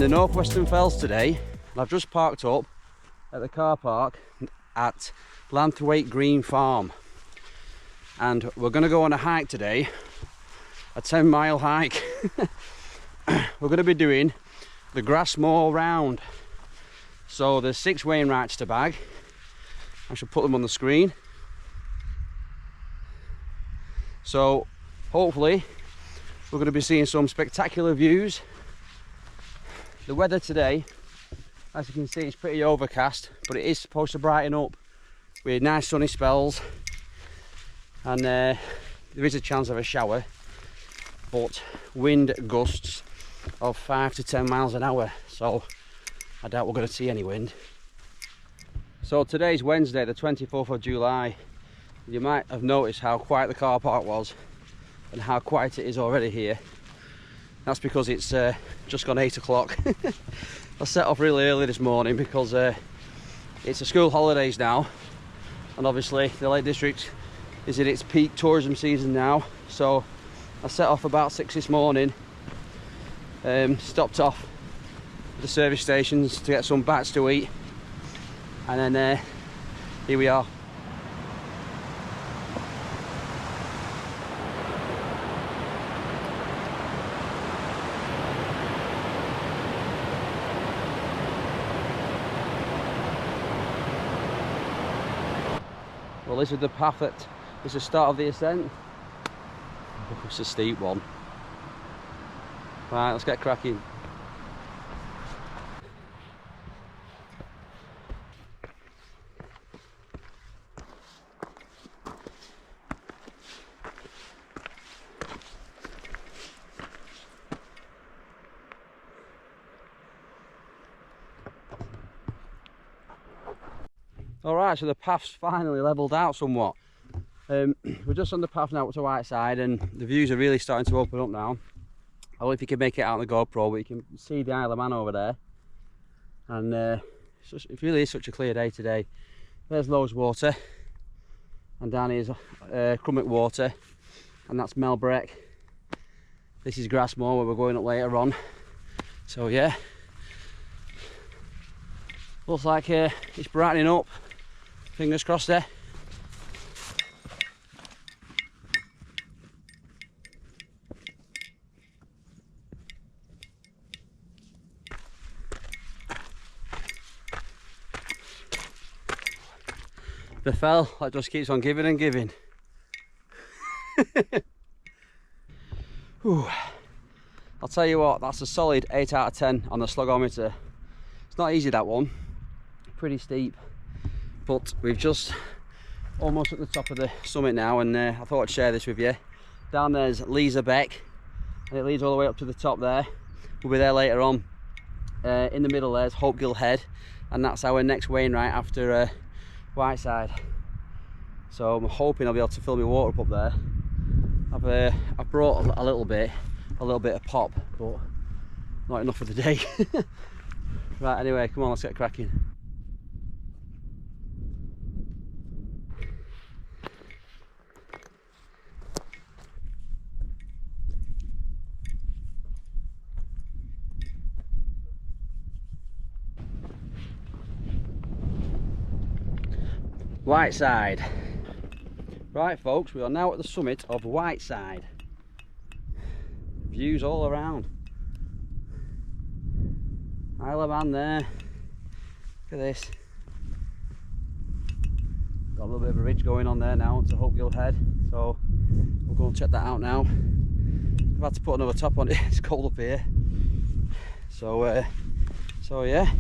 the Northwestern Fells today, and I've just parked up at the car park at Lanthwaite Green Farm, and we're going to go on a hike today, a 10-mile hike. We're going to be doing the Grassmoor round. So there's 6 Wainwrights to bag. I should put them on the screen. So hopefully we're going to be seeing some spectacular views. The weather today, as you can see, is pretty overcast, but it is supposed to brighten up with nice sunny spells, and there is a chance of a shower, but wind gusts of 5 to 10 miles an hour, so I doubt we're going to see any wind. So today's Wednesday, the 24th of July. You might have noticed how quiet the car park was and how quiet it is already here. That's because it's just gone 8 o'clock. I set off really early this morning because it's the school holidays now, and obviously the Lake District is in its peak tourism season now. So I set off about 6 this morning, stopped off at the service stations to get some bats to eat, and then here we are. Well, this is the path that is the start of the ascent. Oh, it's a steep one. Right, let's get cracking. Alright, so the path's finally levelled out somewhat. We're just on the path now up to Whiteside, and the views are really starting to open up now. I don't know if you can make it out on the GoPro, but you can see the Isle of Man over there. And it really is such a clear day today. There's Lowes Water, and down here's Crummock Water, and that's Melbreck. This is Grassmoor, where we're going up later on. So yeah, looks like it's brightening up. Fingers crossed there. The fell that just keeps on giving and giving. Whew. I'll tell you what, that's a solid 8 out of 10 on the slogometer. It's not easy, that one. Pretty steep. But we've just almost at the top of the summit now, and I thought I'd share this with you. Down there's Lisa Beck, and it leads all the way up to the top there. We'll be there later on. In the middle there's Hopegill Head, and that's our next Wainwright after Whiteside. So I'm hoping I'll be able to fill my water up there. I've brought a little bit of pop, but not enough for the day. Right, anyway, come on, let's get cracking. Whiteside. Right folks, we are now at the summit of Whiteside. Views all around. Isle of Man there. Look at this. Got a little bit of a ridge going on there now to Hopegill Head, so we'll go and check that out now. I've had to put another top on it, it's cold up here. So yeah,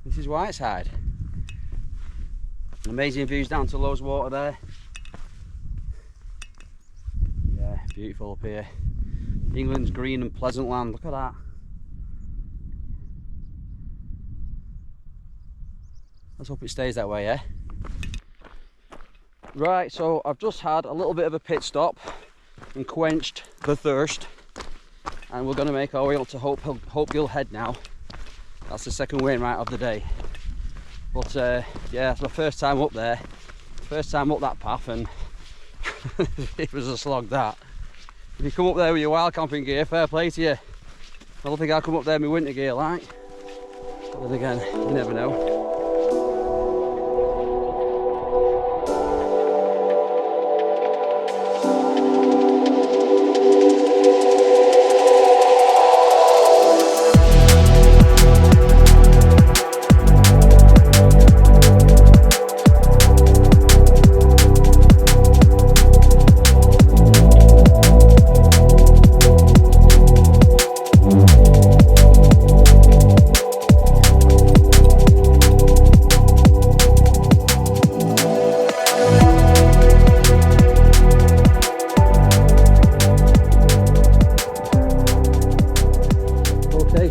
this is Whiteside. Amazing views down to Lowes Water there. Yeah, beautiful up here. England's green and pleasant land, look at that. Let's hope it stays that way, yeah? Right, so I've just had a little bit of a pit stop and quenched the thirst, and we're going to make our way up to Hopegill Head now. That's the second Wainwright of the day. But yeah, it's my first time up there, first time up that path, and it was a slog that. If you come up there with your wild camping gear, fair play to you. I don't think I'll come up there in my winter gear like. But then again, you never know.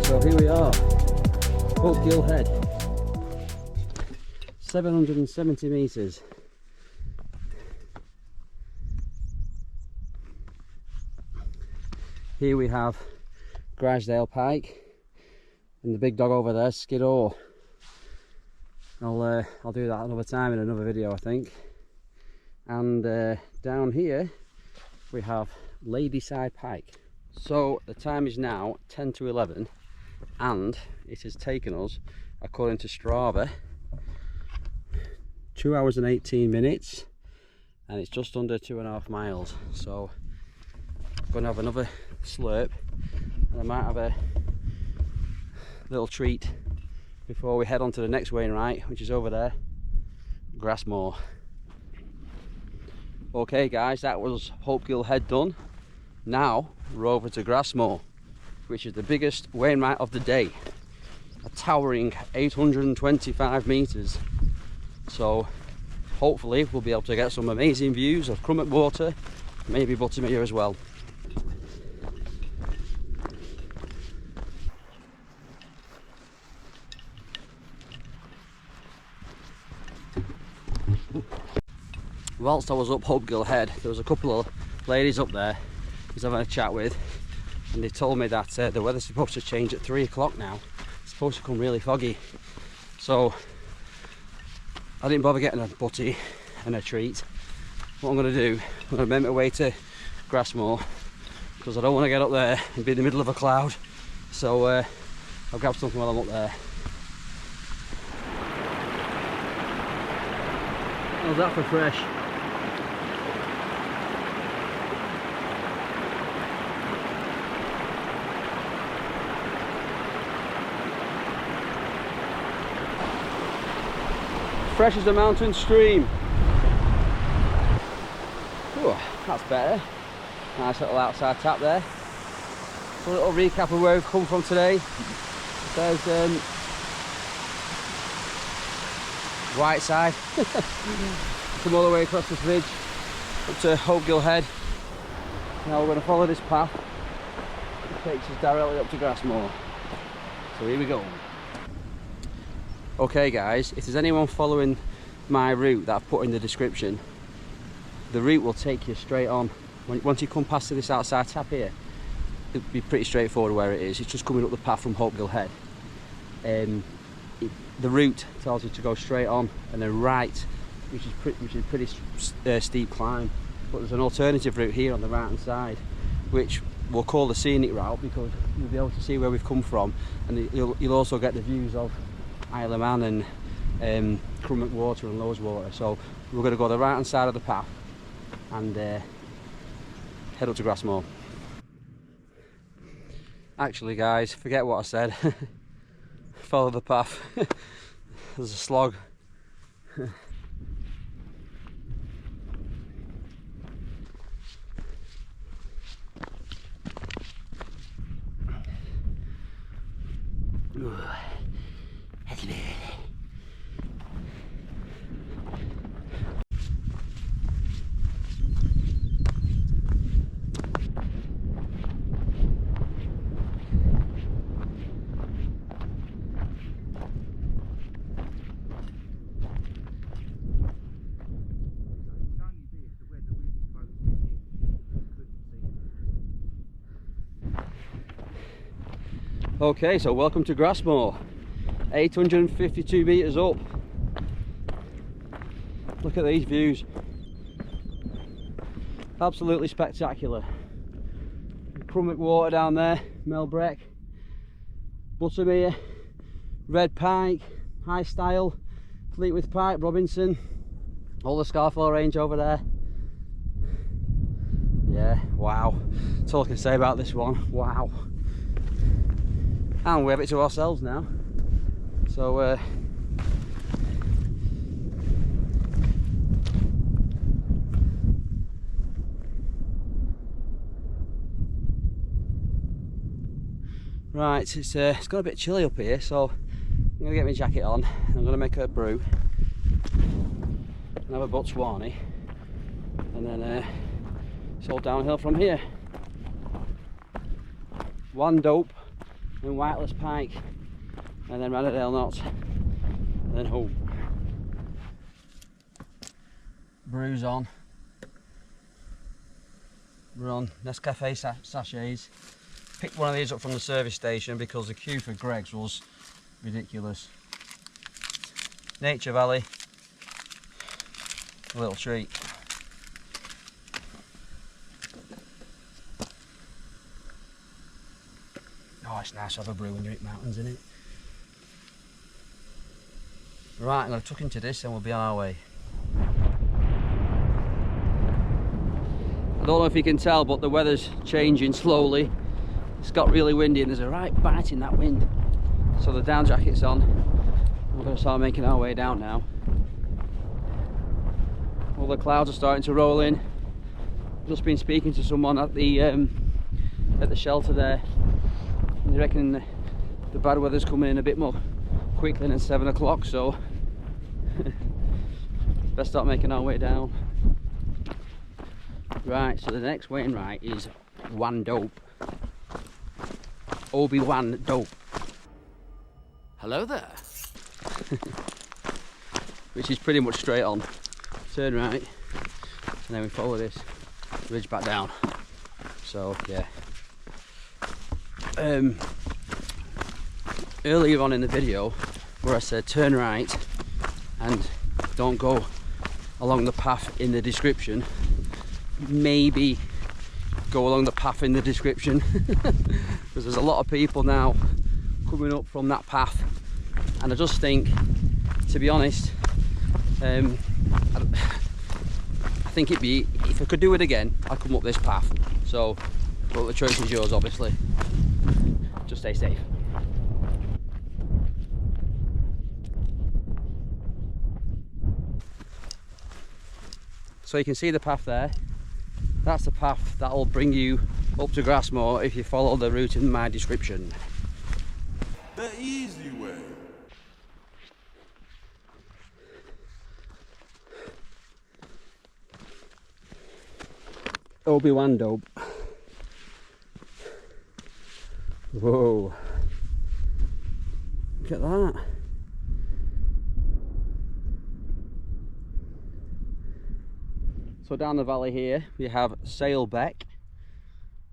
So here we are, Hopegill Head, 770 metres. Here we have Rannerdale Pike and the big dog over there, Skiddaw. I'll do that another time in another video, I think. And down here we have Whiteside Pike. So the time is now 10 to 11 and it has taken us, according to Strava, 2 hours and 18 minutes and it's just under 2.5 miles. So I'm going to have another slurp and I might have a little treat before we head on to the next Wainwright, which is over there, Grassmoor. Okay guys, that was Hopegill Head done. Now we're over to Grassmoor, which is the biggest Wainwright of the day, a towering 825 metres. So hopefully we'll be able to get some amazing views of Crummock Water, maybe Buttermere as well. Whilst I was up Hopegill Head, there was a couple of ladies up there I was having a chat with, and they told me that the weather's supposed to change at 3 o'clock now. It's supposed to come really foggy. So I didn't bother getting a butty and a treat. What I'm going to do, I'm going to make my way to Grassmoor because I don't want to get up there and be in the middle of a cloud. So I'll grab something while I'm up there. How's that for fresh? Fresh as a mountain stream. Ooh, that's better. Nice little outside tap there. So a little recap of where we've come from today. There's Whiteside. Come all the way across this ridge up to Hopegill Head. Now we're going to follow this path. It takes us directly up to Grassmoor. So here we go. Okay guys, if there's anyone following my route that I've put in the description, the route will take you straight on. Once you come past to this outside tap here, it'll be pretty straightforward where it is. It's just coming up the path from Hopegill Head. The route tells you to go straight on and then right, which is pretty steep climb. But there's an alternative route here on the right hand side, which we'll call the scenic route because you'll be able to see where we've come from, and you'll also get the views of Isle of Man and Crummock Water and Lowes Water. So we're going to go the right hand side of the path and head up to Grassmoor. Actually guys, forget what I said. Follow the path. There's a slog. Okay, so welcome to Grassmoor, 852 metres up. Look at these views, absolutely spectacular. Crummock Water down there, Melbreck, buttermere, red pike, high style, Fleetwood pike, Robinson, all the Scarfell range over there. Yeah, wow, that's all I can say about this one. Wow. And we have it to ourselves now, so right, it's got a bit chilly up here, so I'm going to get my jacket on and I'm going to make a brew and have a Botswani, and then it's all downhill from here. Wandope and Whiteless Pike, and then Rannerdale Knotts, and then home. Brews on. We're on Nescafe sachets. Picked one of these up from the service station because the queue for Greggs was ridiculous. Nature Valley, a little treat. Oh, it's nice to have a brew when you're at mountains, isn't it? Right, I'm going to tuck into this and we'll be on our way. I don't know if you can tell, but the weather's changing slowly. It's got really windy and there's a right bite in that wind. So the down jacket's on. We're going to start making our way down now. All the clouds are starting to roll in. Just been speaking to someone at the shelter there. They reckon the bad weather's coming in a bit more quickly than 7 o'clock, so let's start making our way down. Right, so the next Wainwright is Wandope. Wandope. Hello there. Which is pretty much straight on. Turn right, and then we follow this ridge back down. So yeah. Earlier on in the video where I said turn right and don't go along the path in the description, maybe go along the path in the description because there's a lot of people now coming up from that path, and I just think, to be honest, I think it'd be, if I could do it again, I'd come up this path. So but the choice is yours, obviously. Just stay safe. So you can see the path there. That's the path that'll bring you up to Grassmoor if you follow the route in my description. The easy way. Wandope. Whoa. Look at that. So down the valley here we have Sailbeck.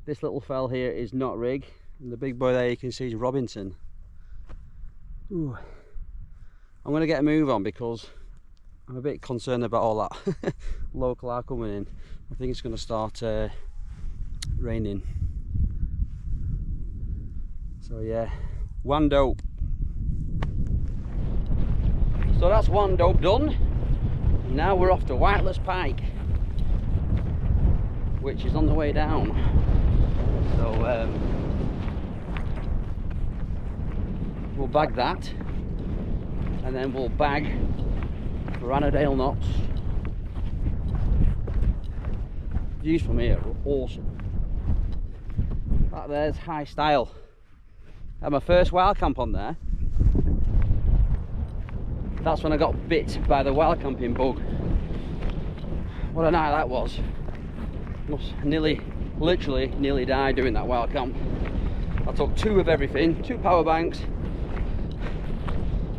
This little fell here is Knotrig, and the big boy there you can see is Robinson. Ooh. I'm going to get a move on because I'm a bit concerned about all that local air coming in. I think it's going to start raining. So yeah, Wandope. So that's Wandope done. Now we're off to Whiteless Pike, which is on the way down. So we'll bag that, and then we'll bag Rannerdale Knotts. Views from here are awesome. That there's high style. I had my first wild camp on there. That's when I got bit by the wild camping bug. What a night that was. Literally nearly died doing that wild camp. I took 2 of everything, 2 power banks.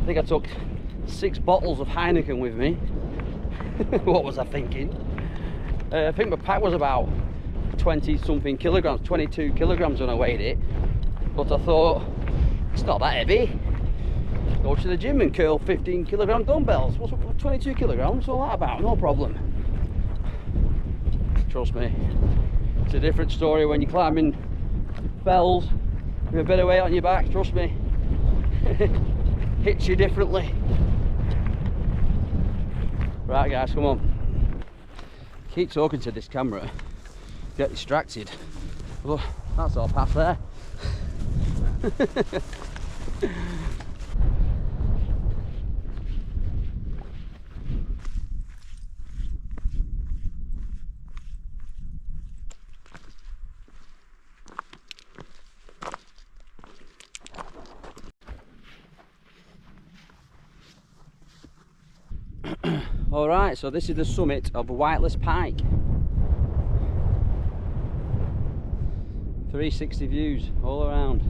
I think I took 6 bottles of Heineken with me. What was I thinking? I think my pack was about 20 something kilograms, 22 kilograms when I weighed it. But I thought, it's not that heavy. Go to the gym and curl 15 kilogram dumbbells. What's 22 kilograms? What's all that about? No problem. Trust me, it's a different story when you're climbing fells with a bit of weight on your back. Trust me, hits you differently. Right guys, come on. Keep talking to this camera, get distracted. Look, that's our path there. Alright, so this is the summit of Whiteless Pike. 360 views all around.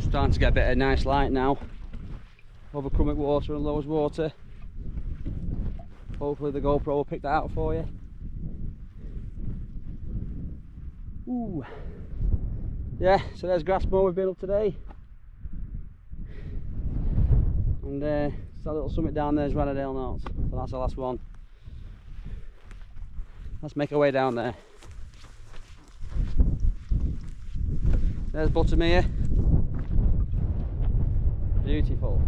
Starting to get a bit of nice light now over Crummock Water and Lowes Water. Hopefully the GoPro will pick that out for you. Ooh. Yeah, so there's Grassmoor we've been up today. And that little summit down there is Rannerdale Knotts, so that's the last one. Let's make our way down there. There's Buttermere. Beautiful.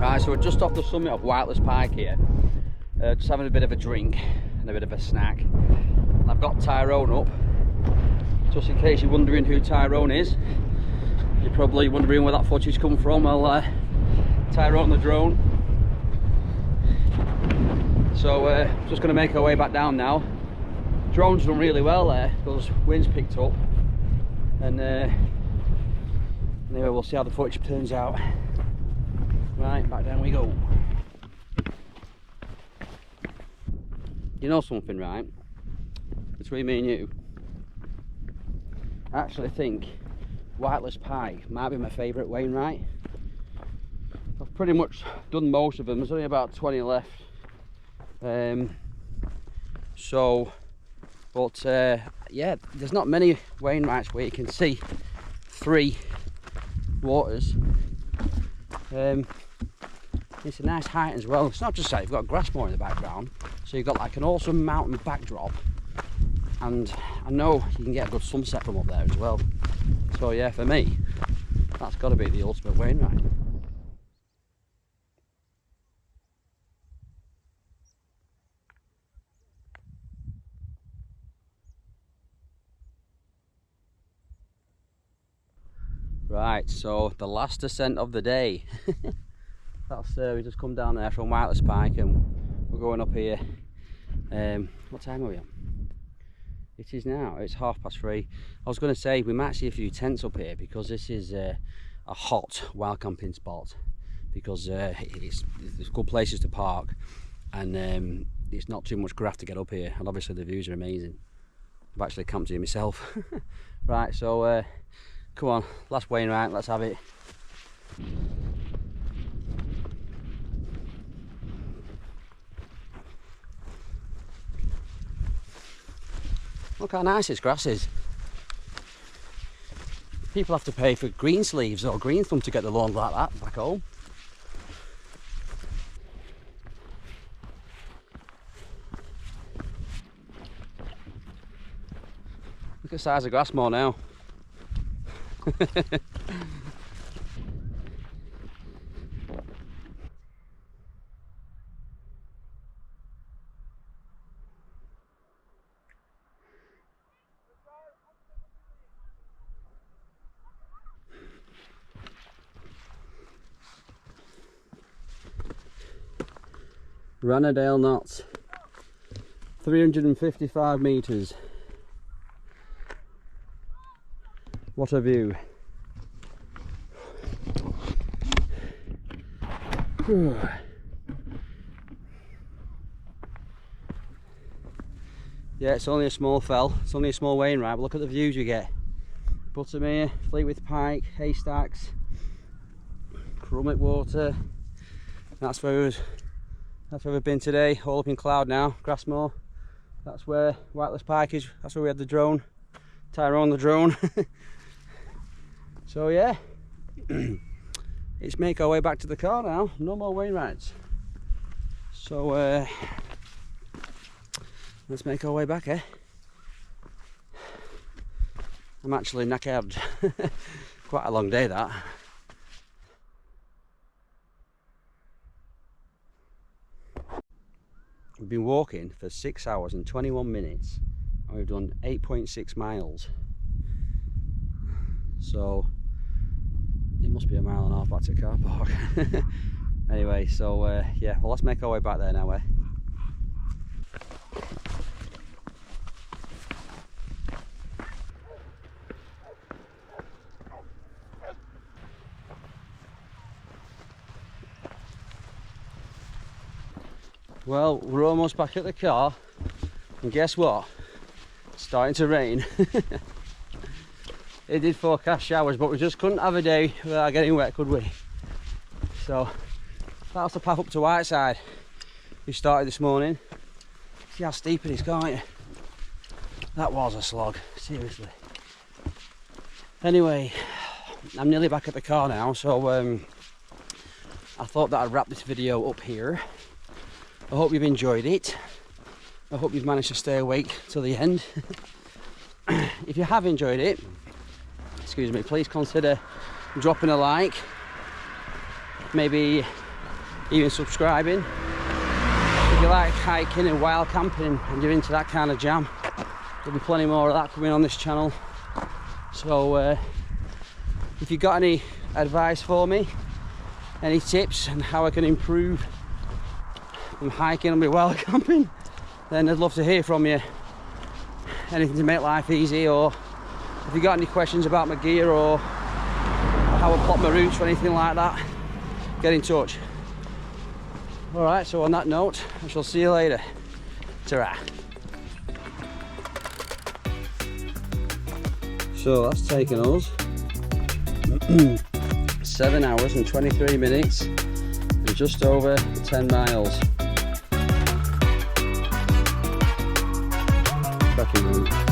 Right, so we're just off the summit of Whiteless Pike here, just having a bit of a drink and a bit of a snack. And I've got Tyrone up, just in case you're wondering who Tyrone is. You're probably wondering where that footage come from. Well, Tyrone the drone. So just going to make our way back down now. Drone's done really well there, those winds picked up, and anyway, we'll see how the footage turns out. Right, back down we go. You know something, right? Between me and you, I actually think Whiteless Pike might be my favourite Wainwright. I've pretty much done most of them. There's only about 20 left. Yeah, there's not many Wainwrights where you can see 3 waters. It's a nice height as well. It's not just that, you've got Grassmoor in the background, so you've got like an awesome mountain backdrop, and I know you can get a good sunset from up there as well. So yeah, for me, that's got to be the ultimate Wainwright. Right, so the last ascent of the day. That's we just come down there from Whiteless Pike and we're going up here. What time are we on? It is now, it's 3:30. I was going to say we might see a few tents up here because this is a hot wild camping spot, because there's good places to park, and it's not too much graft to get up here, and obviously the views are amazing. I've actually camped here myself. Right, so come on, last Wainwright, let's have it. Look how nice its grass is. People have to pay for green sleeves or green thumb to get the lawn like that back home. Look at the size of Grassmoor now. Rannerdale Knotts, 355 metres. What a view. Yeah, it's only a small fell, it's only a small Wainwright, but look at the views you get. Buttermere, Whiteless Pike, Haystacks, Crummock Water. That's where we've been today, all up in cloud now, Grassmoor. That's where Whiteless Pike is, that's where we had the drone, Tyrone the drone. So yeah, let's make our way back to the car now, no more Wainwrights. So let's make our way back, eh? I'm actually knackered. Quite a long day that. We've been walking for 6 hours and 21 minutes and we've done 8.6 miles. So it must be a mile and a half back to the car park. Anyway, so yeah, well, let's make our way back there now, eh? Well, we're almost back at the car, and guess what? It's starting to rain. It did forecast showers, but we just couldn't have a day without getting wet, could we? So that's the path up to Whiteside. We started this morning. See how steep it is, can't you? That was a slog, seriously. Anyway, I'm nearly back at the car now, so I thought that I'd wrap this video up here. I hope you've enjoyed it. I hope you've managed to stay awake till the end. If you have enjoyed it, excuse me, please consider dropping a like, maybe even subscribing. If you like hiking and wild camping and you're into that kind of jam, there'll be plenty more of that coming on this channel. So if you've got any advice for me, any tips on how I can improve from hiking and wild camping, then I'd love to hear from you. Anything to make life easy, or if you got any questions about my gear or how I plot my routes or anything like that, get in touch. Alright, so on that note, I shall see you later. Ta-ra. So that's taken us 7 hours and 23 minutes and just over 10 miles. Cracking room.